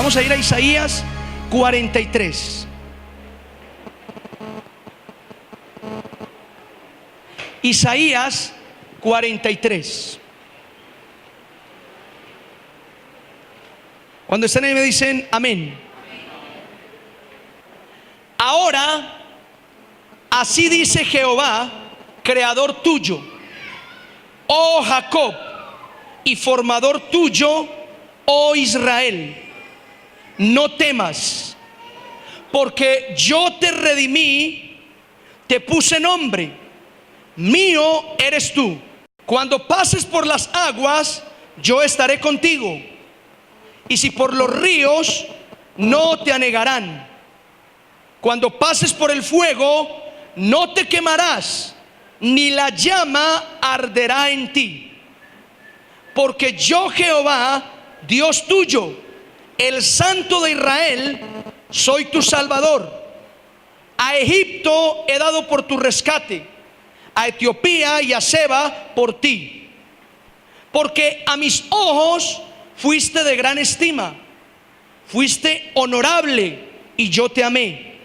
Vamos a ir a Isaías 43. Isaías 43. Cuando estén ahí me dicen amén. Ahora, así dice Jehová, creador tuyo, oh Jacob, y formador tuyo, oh Israel. No temas, porque yo te redimí, te puse nombre, mío eres tú. Cuando pases por las aguas, yo estaré contigo, y si por los ríos, no te anegarán. Cuando pases por el fuego, no te quemarás, ni la llama arderá en ti. Porque yo, Jehová, Dios tuyo, el Santo de Israel, soy tu Salvador. A Egipto he dado por tu rescate, a Etiopía y a Seba por ti. Porque a mis ojos fuiste de gran estima, fuiste honorable y yo te amé.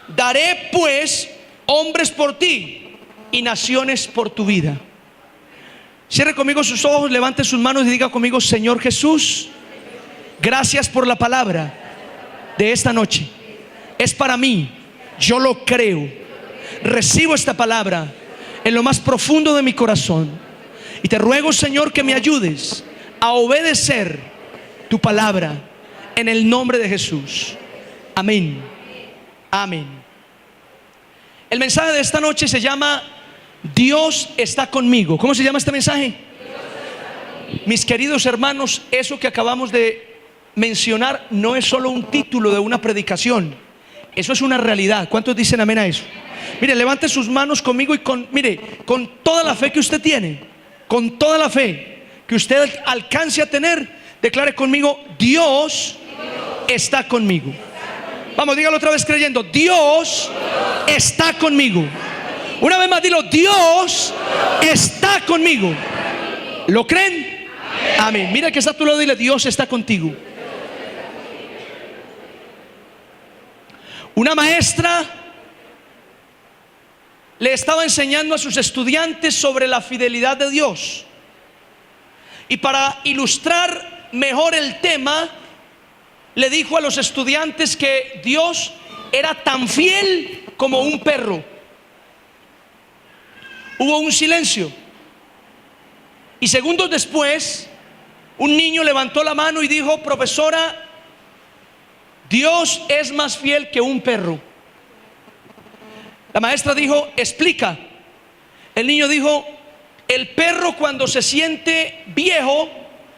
Daré pues hombres por ti y naciones por tu vida. Cierre conmigo sus ojos, levante sus manos y diga conmigo: Señor Jesús, gracias por la palabra de esta noche. Es para mí, yo lo creo. Recibo esta palabra en lo más profundo de mi corazón. Y te ruego, Señor, que me ayudes a obedecer tu palabra en el nombre de Jesús. Amén. Amén. El mensaje de esta noche se llama Dios está conmigo. ¿Cómo se llama este mensaje? Mis queridos hermanos, eso que acabamos de mencionar no es solo un título de una predicación. Eso es una realidad. ¿Cuántos dicen amén a eso? Mire, levante sus manos conmigo y con toda la fe que usted tiene, con toda la fe que usted alcance a tener, declare conmigo: Dios está conmigo. Vamos, dígalo otra vez creyendo: Dios está conmigo. Una vez más, dilo: Dios está conmigo. ¿Lo creen? Amén. Mira que está a tu lado, dile: Dios está contigo. Una maestra le estaba enseñando a sus estudiantes sobre la fidelidad de Dios. Y para ilustrar mejor el tema, le dijo a los estudiantes que Dios era tan fiel como un perro. Hubo un silencio. Y segundos después, un niño levantó la mano y dijo: profesora, Dios es más fiel que un perro. La maestra dijo: explica. El niño dijo: el perro cuando se siente viejo,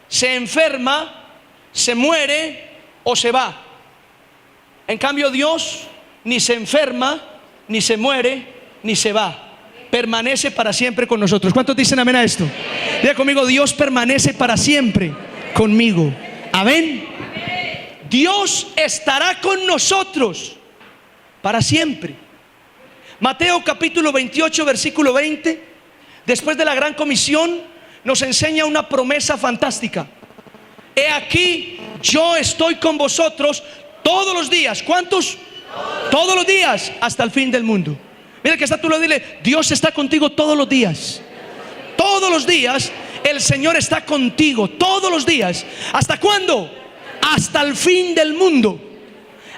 se enferma, se muere o se va. En cambio, Dios ni se enferma, ni se muere, ni se va. Permanece para siempre con nosotros. ¿Cuántos dicen amén a esto? Diga conmigo: Dios permanece para siempre conmigo. Amén. Dios estará con nosotros para siempre. Mateo capítulo 28 versículo 20, después de la gran comisión, nos enseña una promesa fantástica. He aquí, yo estoy con vosotros todos los días. ¿Cuántos? Todos los días hasta el fin del mundo. Mira que está tú, lo dile: Dios está contigo todos los días. Todos los días el Señor está contigo, todos los días. ¿Hasta cuándo? Hasta el fin del mundo.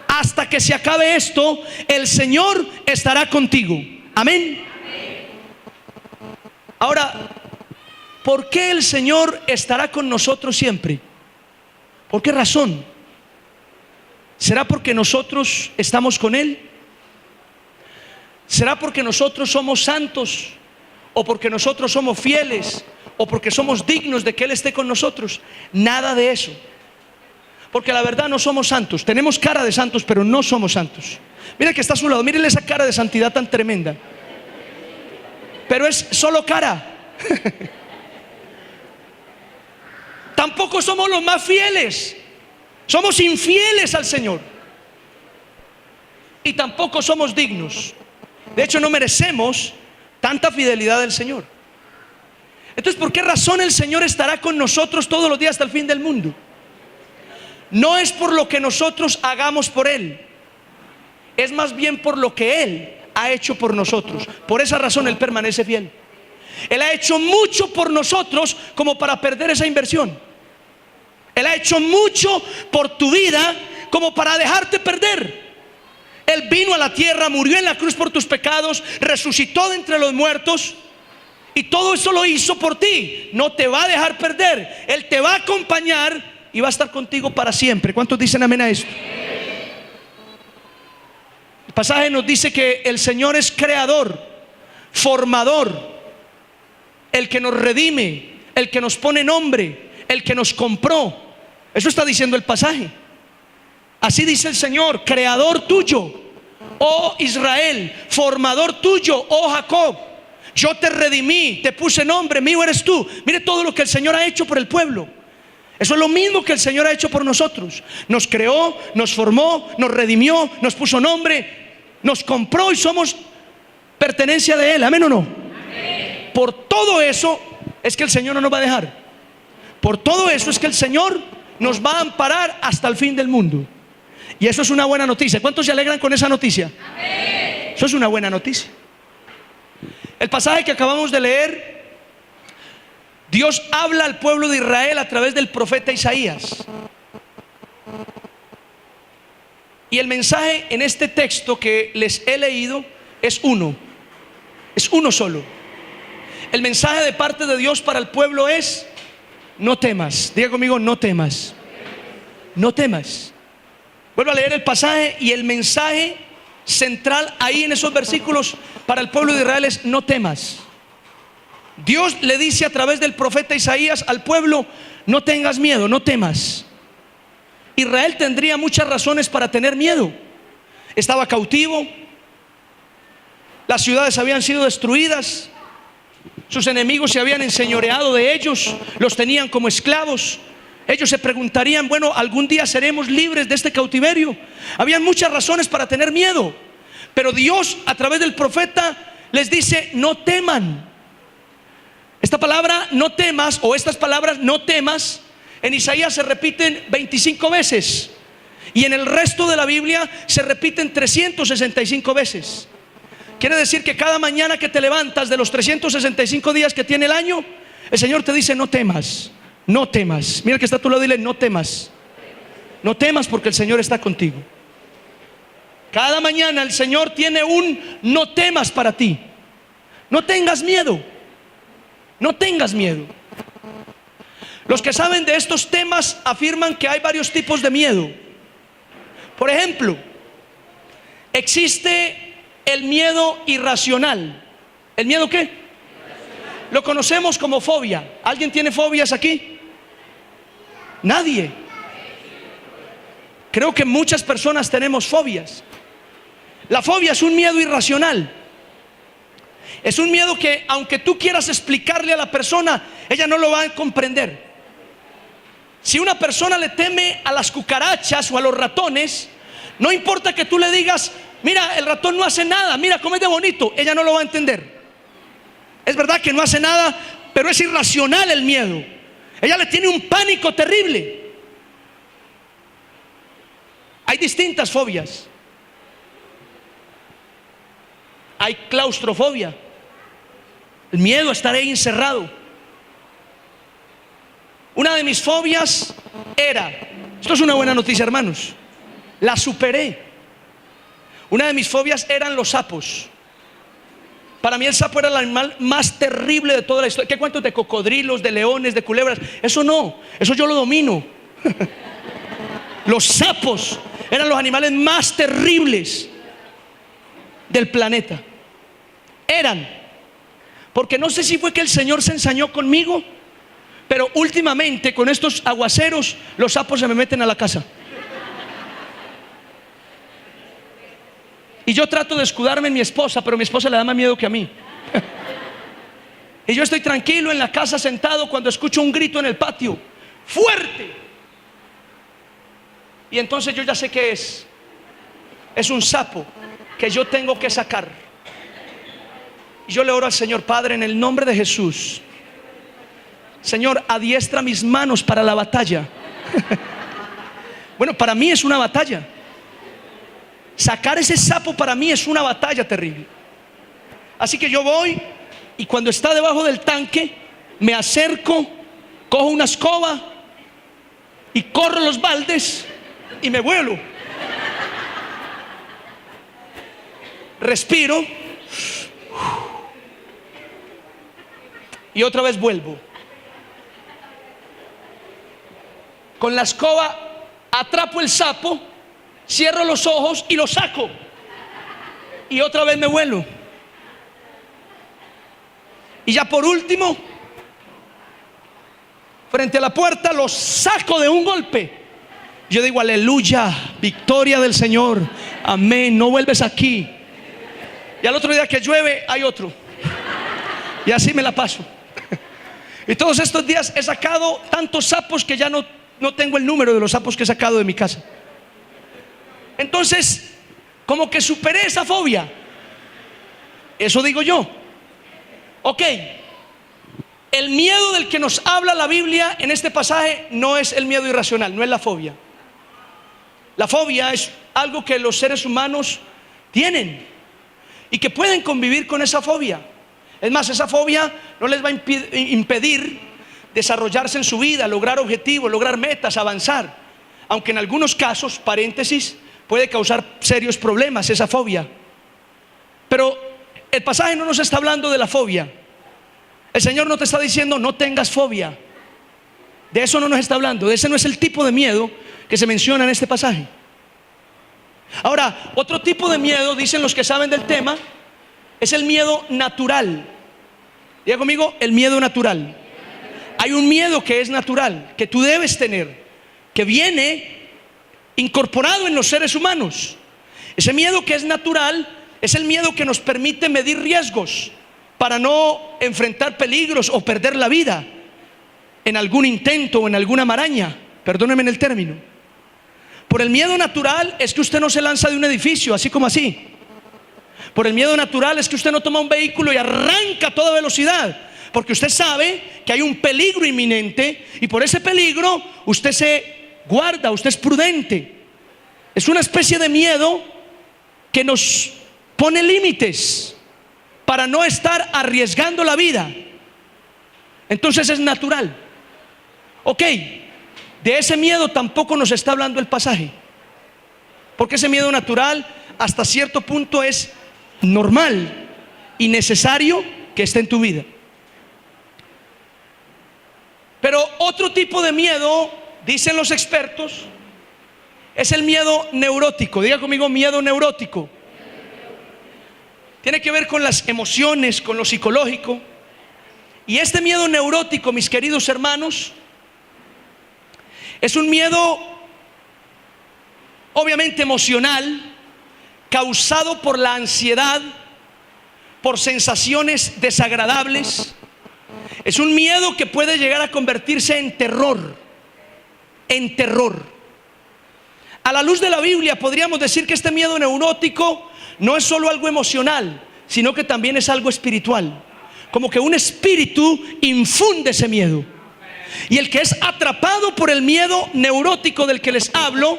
Hasta que se acabe esto, el Señor estará contigo. Amén. Ahora, ¿por qué el Señor estará con nosotros siempre? ¿Por qué razón? ¿Será porque nosotros estamos con Él? ¿Será porque nosotros somos santos? ¿O porque nosotros somos fieles? ¿O porque somos dignos de que Él esté con nosotros? Nada de eso. Porque la verdad no somos santos. Tenemos cara de santos, pero no somos santos. Mira que está a su lado, mírenle esa cara de santidad tan tremenda. Pero es solo cara. Tampoco somos los más fieles. Somos infieles al Señor. Y tampoco somos dignos. De hecho, no merecemos tanta fidelidad del Señor. Entonces, ¿por qué razón el Señor estará con nosotros todos los días hasta el fin del mundo? no es por lo que nosotros hagamos por Él, es más bien por lo que Él ha hecho por nosotros. Por esa razón Él permanece fiel. Él ha hecho mucho por nosotros como para perder esa inversión. Él ha hecho mucho por tu vida como para dejarte perder. Él vino a la tierra, murió en la cruz por tus pecados, resucitó de entre los muertos, y todo eso lo hizo por ti. No te va a dejar perder. Él te va a acompañar y va a estar contigo para siempre. ¿Cuántos dicen amén a esto? El pasaje nos dice que el Señor es creador, formador, el que nos redime, el que nos pone nombre, el que nos compró. Eso está diciendo el pasaje. Así dice el Señor: creador tuyo, oh Israel, formador tuyo, oh Jacob. Yo te redimí, te puse nombre, mío eres tú. Mire todo lo que el Señor ha hecho por el pueblo. Eso es lo mismo que el Señor ha hecho por nosotros. Nos creó, nos formó, nos redimió, nos puso nombre, nos compró y somos pertenencia de Él. ¿Amén o no? Amén. Por todo eso es que el Señor no nos va a dejar. Por todo eso es que el Señor nos va a amparar hasta el fin del mundo. Y eso es una buena noticia. ¿Cuántos se alegran con esa noticia? Amén. Eso es una buena noticia. El pasaje que acabamos de leer, Dios habla al pueblo de Israel a través del profeta Isaías. Y el mensaje en este texto que les he leído es uno solo. El mensaje de parte de Dios para el pueblo es: no temas. Diga conmigo: no temas. No temas. Vuelvo a leer el pasaje y el mensaje central ahí en esos versículos para el pueblo de Israel es: no temas. Dios le dice a través del profeta Isaías al pueblo: no tengas miedo, no temas. Israel tendría muchas razones para tener miedo. Estaba cautivo, las ciudades habían sido destruidas, sus enemigos se habían enseñoreado de ellos, los tenían como esclavos. Ellos se preguntarían: bueno, ¿algún día seremos libres de este cautiverio? Habían muchas razones para tener miedo. Pero Dios a través del profeta les dice: no teman. Esta palabra no temas, o estas palabras no temas, en Isaías se repiten 25 veces. Y en el resto de la Biblia se repiten 365 veces. Quiere decir que cada mañana que te levantas, de los 365 días que tiene el año, el Señor te dice: no temas. No temas. Mira que está a tu lado, dile: no temas. No temas, porque el Señor está contigo. Cada mañana el Señor tiene un no temas para ti. No tengas miedo. No tengas miedo. Los que saben de estos temas afirman que hay varios tipos de miedo. Por ejemplo, existe el miedo irracional. ¿El miedo qué? Lo conocemos como fobia. ¿Alguien tiene fobias aquí? Nadie. Creo que muchas personas tenemos fobias. La fobia es un miedo irracional. Es un miedo que, aunque tú quieras explicarle a la persona, ella no lo va a comprender. Si una persona le teme a las cucarachas o a los ratones, no importa que tú le digas: mira, el ratón no hace nada, mira cómo es de bonito, ella no lo va a entender. Es verdad que no hace nada, pero es irracional el miedo. Ella le tiene un pánico terrible. Hay distintas fobias. Hay claustrofobia, el miedo a estar ahí encerrado. Una de mis fobias era, esto es una buena noticia, hermanos, la superé. Una de mis fobias eran los sapos. Para mí el sapo era el animal más terrible de toda la historia. ¿Qué cuento de cocodrilos, de leones, de culebras? Eso no, eso yo lo domino. Los sapos eran los animales más terribles del planeta. Eran, porque no sé si fue que el Señor se ensañó conmigo, pero últimamente con estos aguaceros los sapos se me meten a la casa. Y yo trato de escudarme en mi esposa, pero mi esposa le da más miedo que a mí. Y yo estoy tranquilo en la casa sentado cuando escucho un grito en el patio, fuerte. Y entonces yo ya sé qué es. Es un sapo que yo tengo que sacar. Y yo le oro al Señor: Padre, en el nombre de Jesús, Señor, adiestra mis manos para la batalla. Bueno, para mí es una batalla. Sacar ese sapo para mí es una batalla terrible. Así que yo voy y cuando está debajo del tanque, me acerco, cojo una escoba y corro los baldes y me vuelo. Respiro y otra vez vuelvo. Con la escoba atrapo el sapo, cierro los ojos y lo saco. Y otra vez me vuelo. Y ya por último, frente a la puerta, lo saco de un golpe. Yo digo, aleluya, victoria del Señor, amén, no vuelves aquí. Y al otro día que llueve, hay otro. Y así me la paso. Y todos estos días he sacado tantos sapos que ya no tengo el número de los sapos que he sacado de mi casa. Entonces, como que superé esa fobia. Eso digo yo. Ok, el miedo del que nos habla la Biblia en este pasaje no es el miedo irracional, no es la fobia. La fobia es algo que los seres humanos tienen y que pueden convivir con esa fobia. Es más, esa fobia no les va a impedir desarrollarse en su vida, lograr objetivos, lograr metas, avanzar. Aunque en algunos casos, paréntesis, puede causar serios problemas esa fobia. Pero el pasaje no nos está hablando de la fobia. El Señor no te está diciendo no tengas fobia. De eso no nos está hablando. De ese no es el tipo de miedo que se menciona en este pasaje. Ahora, otro tipo de miedo, dicen los que saben del tema, es el miedo natural. Diga conmigo, el miedo natural. Hay un miedo que es natural, que tú debes tener, que viene incorporado en los seres humanos. Ese miedo que es natural es el miedo que nos permite medir riesgos para no enfrentar peligros o perder la vida en algún intento o en alguna maraña. Perdónenme en el término. Por el miedo natural es que usted no se lanza de un edificio así como así. Por el miedo natural es que usted no toma un vehículo y arranca a toda velocidad, porque usted sabe que hay un peligro inminente y por ese peligro usted se guarda, usted es prudente. Es una especie de miedo que nos pone límites para no estar arriesgando la vida. Entonces es natural. Ok, de ese miedo tampoco nos está hablando el pasaje, porque ese miedo natural hasta cierto punto es normal y necesario que esté en tu vida. Pero otro tipo de miedo, dicen los expertos, es el miedo neurótico. Diga conmigo, miedo neurótico. Tiene que ver con las emociones, con lo psicológico. Y este miedo neurótico, mis queridos hermanos, es un miedo obviamente emocional, causado por la ansiedad, por sensaciones desagradables. Es un miedo que puede llegar a convertirse en terror. En terror. A la luz de la Biblia podríamos decir que este miedo neurótico no es solo algo emocional, sino que también es algo espiritual. Como que un espíritu infunde ese miedo. Y el que es atrapado por el miedo neurótico del que les hablo,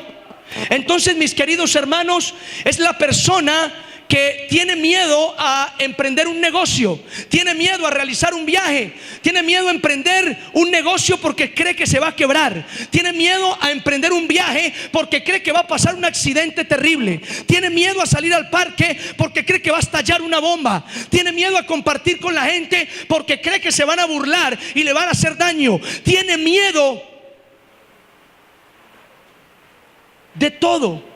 entonces, mis queridos hermanos, es la persona que tiene miedo a emprender un negocio, tiene miedo a realizar un viaje, tiene miedo a emprender un negocio porque cree que se va a quebrar, tiene miedo a emprender un viaje porque cree que va a pasar un accidente terrible, tiene miedo a salir al parque porque cree que va a estallar una bomba, tiene miedo a compartir con la gente porque cree que se van a burlar y le van a hacer daño, tiene miedo de todo.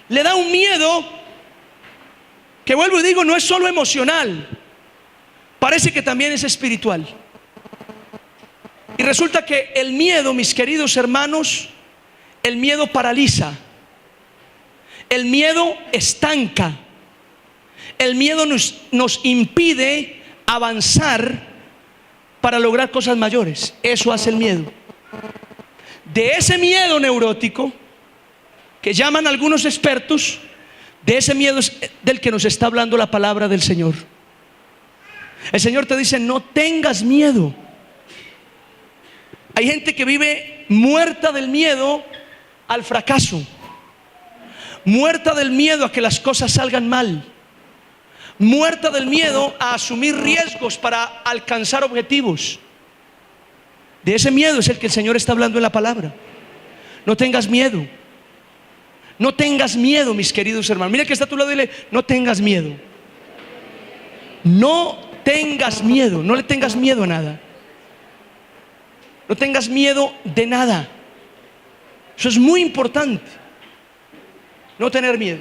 Le da un miedo que, vuelvo y digo, no es solo emocional, parece que también es espiritual. Y resulta que el miedo, mis queridos hermanos, el miedo paraliza, el miedo estanca, el miedo nos impide avanzar para lograr cosas mayores. Eso hace el miedo. De ese miedo neurótico que llaman algunos expertos, de ese miedo es del que nos está hablando la palabra del Señor. El Señor te dice: no tengas miedo. Hay gente que vive muerta del miedo al fracaso, muerta del miedo a que las cosas salgan mal, muerta del miedo a asumir riesgos para alcanzar objetivos. De ese miedo es el que el Señor está hablando en la palabra. No tengas miedo. No tengas miedo, mis queridos hermanos. Mira que está a tu lado y dile: no tengas miedo. No tengas miedo. No le tengas miedo a nada. No tengas miedo de nada. Eso es muy importante. No tener miedo.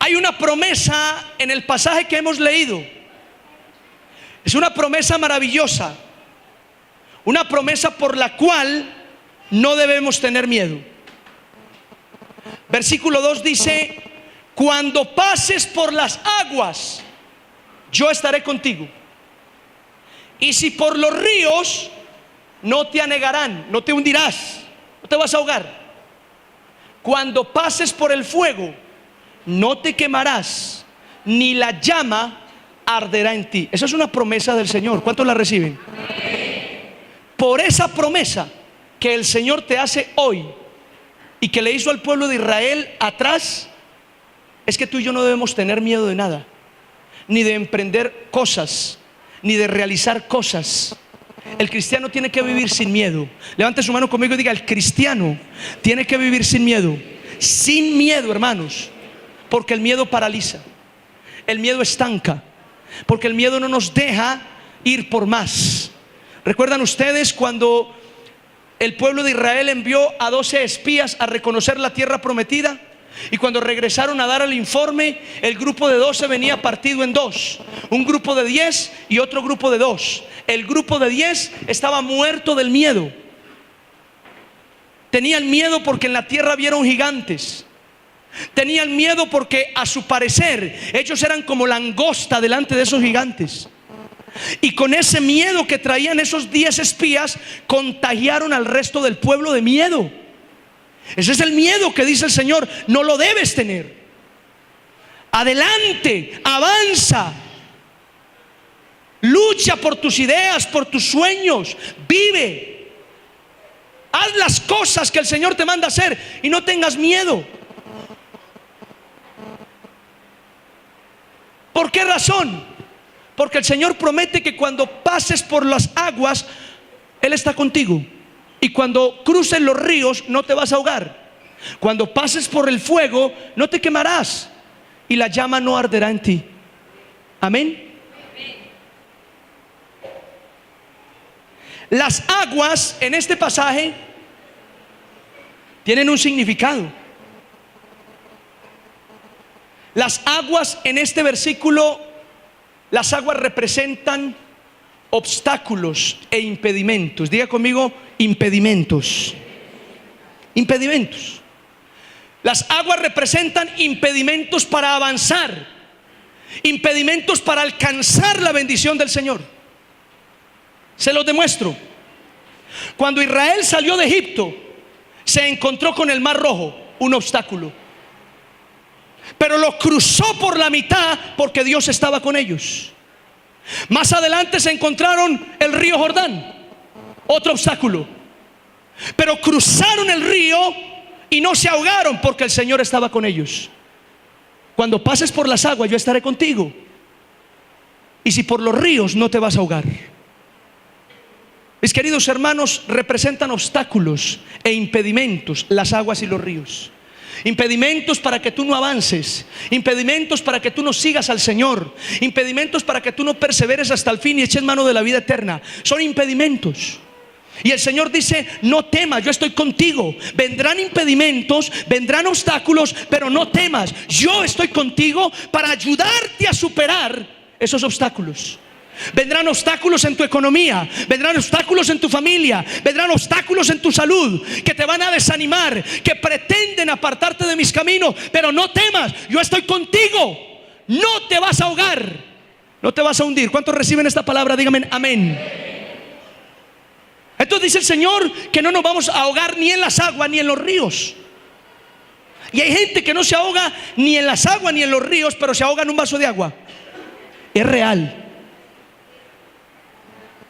Hay una promesa en el pasaje que hemos leído. Es una promesa maravillosa. Una promesa por la cual no debemos tener miedo. Versículo 2 dice: cuando pases por las aguas, yo estaré contigo. Y si por los ríos, no te anegarán, no te hundirás, no te vas a ahogar. Cuando pases por el fuego, no te quemarás, ni la llama arderá en ti. Esa es una promesa del Señor. ¿Cuántos la reciben? Por esa promesa que el Señor te hace hoy y que le hizo al pueblo de Israel atrás, es que tú y yo no debemos tener miedo de nada, ni de emprender cosas, ni de realizar cosas. El cristiano tiene que vivir sin miedo. Levante su mano conmigo y diga: el cristiano tiene que vivir sin miedo. Sin miedo, hermanos, porque el miedo paraliza, el miedo estanca, porque el miedo no nos deja ir por más. ¿Recuerdan ustedes cuando el pueblo de Israel envió a 12 espías a reconocer la tierra prometida? Y cuando regresaron a dar el informe, el grupo de 12 venía partido en dos: un grupo de 10 y otro grupo de 2. El grupo de 10 estaba muerto del miedo. Tenían miedo porque en la tierra vieron gigantes. Tenían miedo porque, a su parecer, ellos eran como langosta delante de esos gigantes. Y con ese miedo que traían esos 10 espías, contagiaron al resto del pueblo de miedo. Ese es el miedo que dice el Señor: no lo debes tener. Adelante, avanza, lucha por tus ideas, por tus sueños, vive, haz las cosas que el Señor te manda hacer y no tengas miedo. ¿Por qué razón? Porque el Señor promete que cuando pases por las aguas, Él está contigo. Y cuando cruces los ríos, no te vas a ahogar. Cuando pases por el fuego, no te quemarás, y la llama no arderá en ti. Amén. Las aguas en este pasaje tienen un significado. Las aguas en este versículo, las aguas representan obstáculos e impedimentos. Diga conmigo: impedimentos. Impedimentos. Las aguas representan impedimentos para avanzar, impedimentos para alcanzar la bendición del Señor. Se los demuestro. Cuando Israel salió de Egipto, se encontró con el Mar Rojo, un obstáculo, pero lo cruzó por la mitad porque Dios estaba con ellos. Más adelante se encontraron el río Jordán, otro obstáculo, pero cruzaron el río y no se ahogaron porque el Señor estaba con ellos. Cuando pases por las aguas, yo estaré contigo, y si por los ríos, no te vas a ahogar. Mis queridos hermanos, representan obstáculos e impedimentos las aguas y los ríos. Impedimentos para que tú no avances, impedimentos para que tú no sigas al Señor, impedimentos para que tú no perseveres hasta el fin y eches mano de la vida eterna. Son impedimentos. Y el Señor dice: no temas, yo estoy contigo. Vendrán impedimentos, vendrán obstáculos, pero no temas, yo estoy contigo para ayudarte a superar esos obstáculos. Vendrán obstáculos en tu economía, vendrán obstáculos en tu familia, vendrán obstáculos en tu salud que te van a desanimar, que pretenden apartarte de mis caminos, pero no temas, yo estoy contigo. No te vas a ahogar, no te vas a hundir. ¿Cuántos reciben esta palabra? Díganme amén. Entonces dice el Señor que no nos vamos a ahogar ni en las aguas ni en los ríos. Y hay gente que no se ahoga ni en las aguas ni en los ríos, pero se ahoga en un vaso de agua. Es real.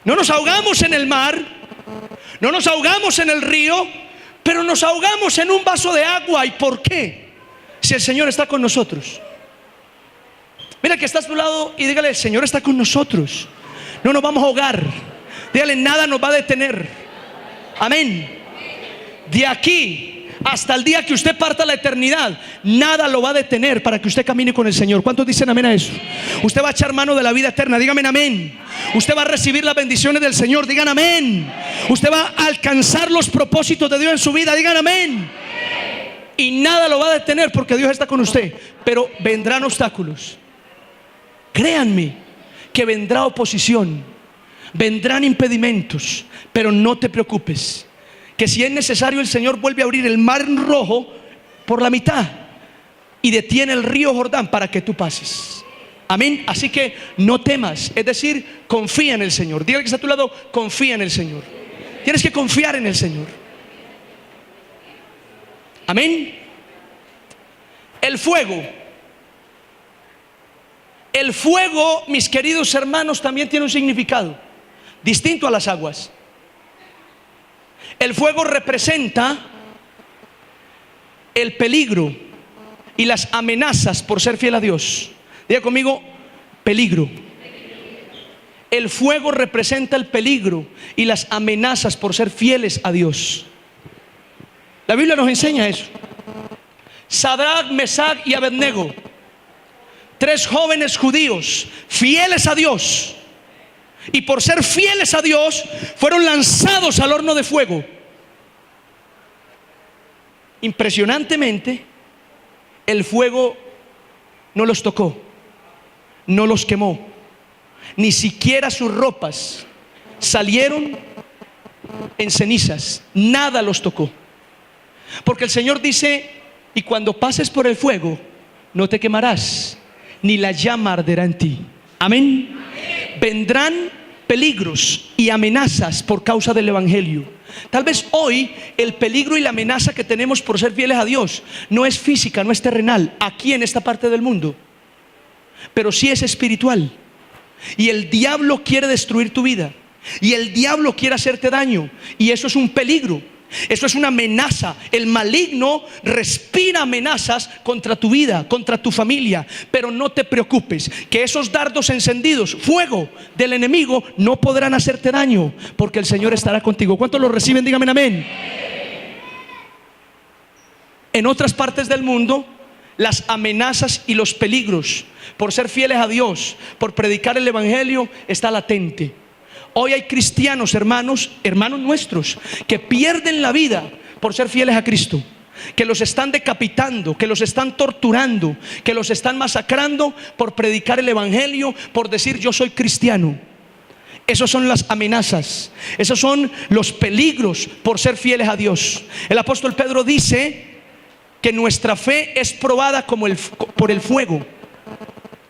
No nos ahogamos en el mar, no nos ahogamos en el río, pero nos ahogamos en un vaso de agua. ¿Y por qué? Si el Señor está con nosotros. Mira que está a tu lado y dígale: el Señor está con nosotros, no nos vamos a ahogar. Dígale: nada nos va a detener. Amén. De aquí hasta el día que usted parta a la eternidad, nada lo va a detener para que usted camine con el Señor. ¿Cuántos dicen amén a eso? Usted va a echar mano de la vida eterna. Dígame amén. Usted va a recibir las bendiciones del Señor. Digan amén. Usted va a alcanzar los propósitos de Dios en su vida. Digan amén. Y nada lo va a detener porque Dios está con usted. Pero vendrán obstáculos. Créanme que vendrá oposición, vendrán impedimentos, pero no te preocupes, que si es necesario el Señor vuelve a abrir el mar rojo por la mitad y detiene el río Jordán para que tú pases. Amén. Así que no temas, es decir, confía en el Señor. Dígale que está a tu lado: confía en el Señor. Tienes que confiar en el Señor. Amén. El fuego, mis queridos hermanos, también tiene un significado distinto a las aguas. El fuego representa el peligro y las amenazas por ser fiel a Dios. Diga conmigo: peligro. El fuego representa el peligro y las amenazas por ser fieles a Dios. La Biblia nos enseña eso. Sadrach, Mesach y Abednego, 3 jóvenes judíos fieles a Dios, y por ser fieles a Dios fueron lanzados al horno de fuego. Impresionantemente, el fuego no los tocó, no los quemó, ni siquiera sus ropas salieron en cenizas, nada los tocó. Porque el Señor dice: y cuando pases por el fuego, no te quemarás, ni la llama arderá en ti. Amén. Vendrán peligros y amenazas por causa del evangelio. Tal vez hoy el peligro y la amenaza que tenemos por ser fieles a Dios no es física, no es terrenal, aquí en esta parte del mundo, pero sí es espiritual. Y el diablo quiere destruir tu vida, y el diablo quiere hacerte daño, y eso es un peligro. Eso es una amenaza. El maligno respira amenazas contra tu vida, contra tu familia. Pero no te preocupes, que esos dardos encendidos, fuego del enemigo, no podrán hacerte daño, porque el Señor estará contigo. ¿Cuántos lo reciben? Dígame amén. En otras partes del mundo, las amenazas y los peligros por ser fieles a Dios, por predicar el evangelio, está latente. Hoy hay cristianos, hermanos nuestros, que pierden la vida por ser fieles a Cristo, que los están decapitando, que los están torturando, que los están masacrando por predicar el evangelio, por decir: yo soy cristiano. Esas son las amenazas, esos son los peligros por ser fieles a Dios. El apóstol Pedro dice que nuestra fe es probada por el fuego.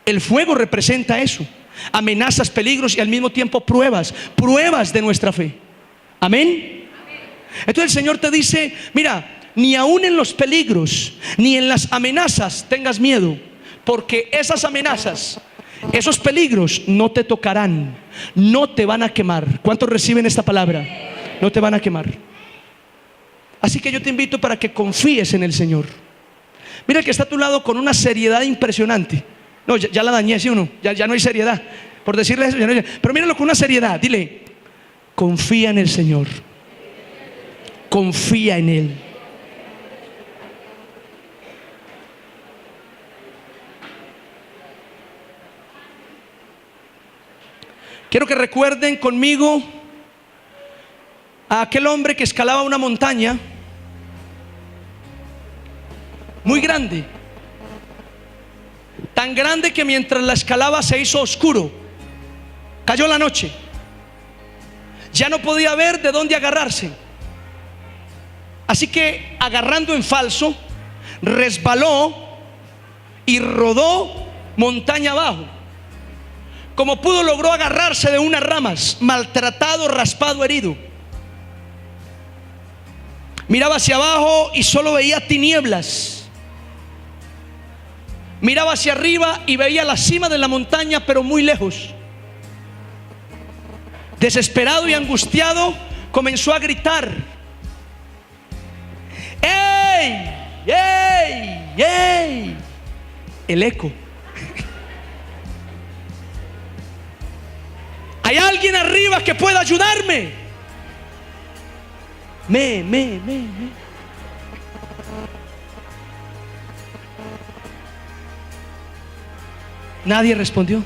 El fuego representa eso: amenazas, peligros y al mismo tiempo pruebas de nuestra fe. Amén. Entonces el Señor te dice: mira, ni aún en los peligros ni en las amenazas tengas miedo, porque esas amenazas, esos peligros no te tocarán, no te van a quemar. ¿Cuántos reciben esta palabra? No te van a quemar. Así que yo te invito para que confíes en el Señor. Mira que está a tu lado con una seriedad impresionante. No, ya la dañé, ¿sí o no? Ya no hay seriedad. Por decirle eso, ya no hay. Pero míralo con una seriedad. Dile: confía en el Señor. Confía en Él. Quiero que recuerden conmigo a aquel hombre que escalaba una montaña muy grande. Tan grande que mientras la escalaba se hizo oscuro. Cayó la noche. Ya no podía ver de dónde agarrarse. Así que, agarrando en falso, resbaló y rodó montaña abajo. Como pudo, logró agarrarse de unas ramas, maltratado, raspado, herido. Miraba hacia abajo y solo veía tinieblas. Miraba hacia arriba y veía la cima de la montaña, pero muy lejos. desesperado y angustiado, comenzó a gritar: ¡Ey! ¡Ey! ¡Ey! El eco. ¿Hay alguien arriba que pueda ayudarme? Me. Nadie respondió.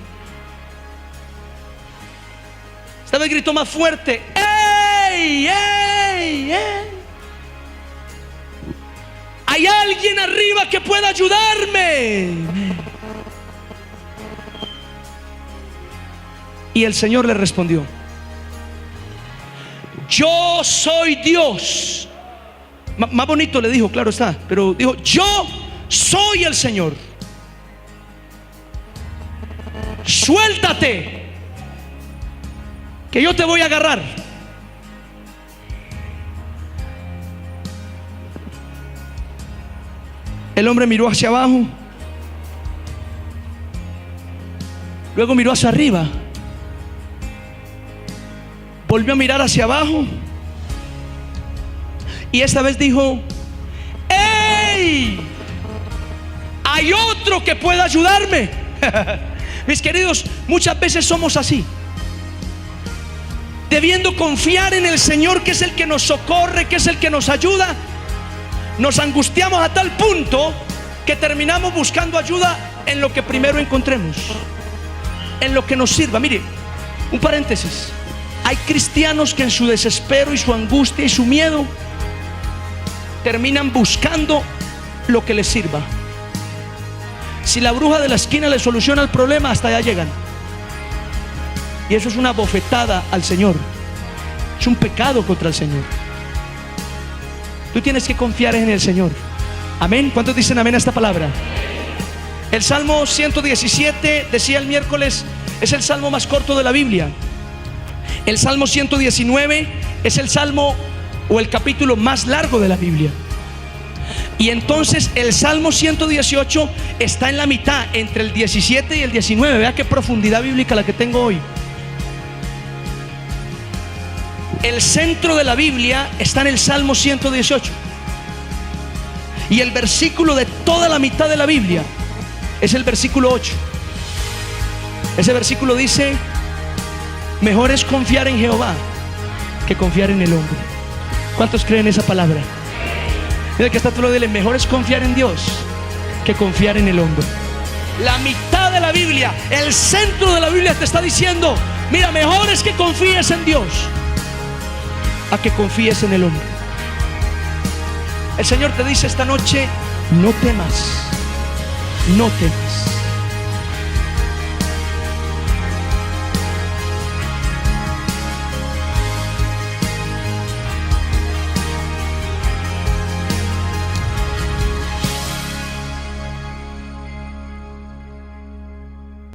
Esta vez gritó más fuerte: ¡Ey! ¡Ey! ¡Ey! ¿Hay alguien arriba que pueda ayudarme? Y el Señor le respondió: yo soy Dios. Más bonito le dijo, claro está, pero dijo: yo soy el Señor. Suéltate, que yo te voy a agarrar. El hombre miró hacia abajo, luego miró hacia arriba, volvió a mirar hacia abajo y esta vez dijo: ¡Ey! Hay otro que pueda ayudarme. Mis queridos, muchas veces somos así, debiendo confiar en el Señor, que es el que nos socorre, que es el que nos ayuda. Nos angustiamos a tal punto que terminamos buscando ayuda en lo que primero encontremos, en lo que nos sirva. Mire, un paréntesis: hay cristianos que en su desespero y su angustia y su miedo terminan buscando lo que les sirva. Si la bruja de la esquina le soluciona el problema, hasta allá llegan. Y eso es una bofetada al Señor, es un pecado contra el Señor. Tú tienes que confiar en el Señor. Amén. ¿Cuántos dicen amén a esta palabra? El Salmo 117, decía el miércoles, es el salmo más corto de la Biblia. El Salmo 119 es el salmo o el capítulo más largo de la Biblia. Y entonces el Salmo 118 está en la mitad, entre el 17 y el 19. Vea qué profundidad bíblica la que tengo hoy. El centro de la Biblia está en el Salmo 118. Y el versículo de toda la mitad de la Biblia es el versículo 8. Ese versículo dice: mejor es confiar en Jehová que confiar en el hombre. ¿Cuántos creen esa palabra? Mira que está tú lo dile: mejor es confiar en Dios que confiar en el hombre. La mitad de la Biblia, el centro de la Biblia te está diciendo: mira, mejor es que confíes en Dios a que confíes en el hombre. El Señor te dice esta noche: no temas, no temas.